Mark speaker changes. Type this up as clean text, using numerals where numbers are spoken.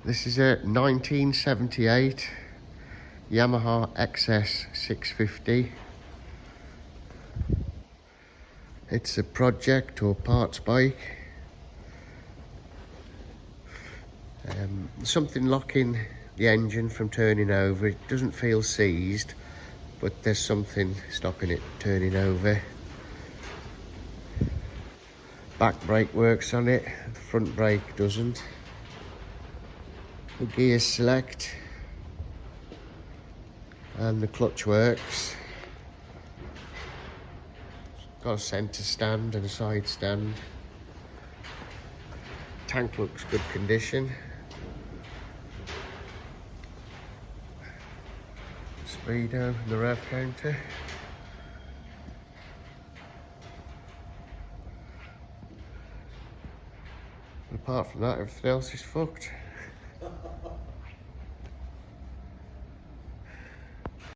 Speaker 1: This is a 1978 Yamaha XS650. It's a project or parts bike. Something locking the engine from turning over. It doesn't feel seized, but there's something stopping it turning over. Back brake works on it, the front brake doesn't. The gears select and the clutch works. It's got a centre stand and a side stand. Tank looks good condition. Speedo and the rev counter. And apart from that, everything else is fucked.